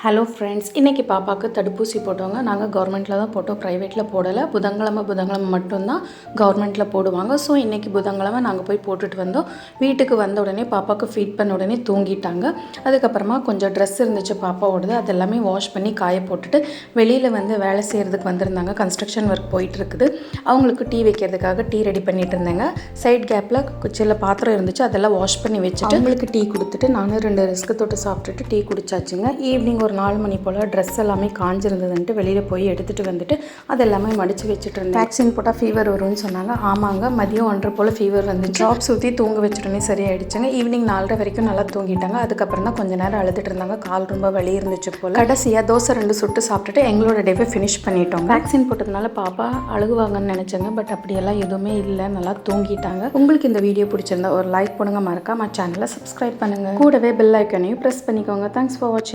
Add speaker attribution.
Speaker 1: Hello friends, இன்றைக்கி பாப்பாவுக்கு தடுப்பூசி போட்டவங்க. நாங்கள் கவர்மெண்ட்டில் தான் போட்டோம், ப்ரைவேட்டில் போடலை. புதன்கிழமை மட்டும்தான் கவர்மெண்ட்டில் போடுவாங்க. ஸோ இன்றைக்கி புதன்கிழமை நாங்கள் போய் போட்டுட்டு வந்தோம். வீட்டுக்கு வந்த உடனே பாப்பாவுக்கு ஃபீட் பண்ண உடனே தூங்கிட்டாங்க. அதுக்கப்புறமா கொஞ்சம் ட்ரெஸ் இருந்துச்சு பாப்பாவோடது, அது எல்லாமே வாஷ் பண்ணி காய போட்டுட்டு வெளியில் வேலை செய்கிறதுக்கு வந்திருந்தாங்க. கன்ஸ்ட்ரக்ஷன் ஒர்க் போயிட்டுருக்குது. அவங்களுக்கு டீ வைக்கிறதுக்காக டீ ரெடி பண்ணிட்டு இருந்தேங்க. சைட் கேப்பில் சில பாத்திரம் இருந்துச்சு, அதெல்லாம் வாஷ் பண்ணி வச்சுட்டு அவங்களுக்கு டீ கொடுத்துட்டு நானும் 2 ரிஸ்க்கு தொட்டு சாப்பிட்டுட்டு டீ குடிச்சாச்சுங்க. ஈவினிங் ஒரு 4 மணி போல் ட்ரெஸ் எல்லாமே காஞ்சிருந்ததுன்ட்டு வெளியில் போய் எடுத்துகிட்டு வந்துட்டு அதெல்லாமே மடித்து வச்சுட்டு இருந்தேன். வேக்சின் போட்டால் ஃபீவர் வரும்னு சொன்னாங்க. ஆமாங்க, மதியம் 1:30 போல் ஃபீவர் வந்து ட்ராப்ஸ் ஊற்றி தூங்க வச்சுட்டோன்னே சரியாயிடுச்சுங்க. ஈவினிங் 4:30 வரைக்கும் நல்லா தூங்கிட்டாங்க. அதுக்கப்புறம் தான் கொஞ்சம் நேரம் அழுதுட்டு இருந்தாங்க, கால் ரொம்ப வலி இருந்துச்சு போல். கடைசியாக தோசை 2 சுட்டு சாப்பிட்டுட்டு எங்களோட டேவை ஃபினிஷ் பண்ணிட்டோம். வேக்சின் போட்டதுனால பாப்பா அழுகுவாங்கன்னு நினச்சேங்க, பட் அப்படியெல்லாம் எதுவுமே இல்லை, நல்லா தூங்கிட்டாங்க. உங்களுக்கு இந்த வீடியோ பிடிச்சிருந்தா ஒரு லைக் பண்ணுங்க, மறக்காம சேனலை சப்ஸ்கிரைப் பண்ணுங்கள், கூடவே பெல் ஐக்கனையும் ப்ரெஸ் பண்ணிக்கோங்க. தேங்க்ஸ் ஃபார் வாட்சிங்.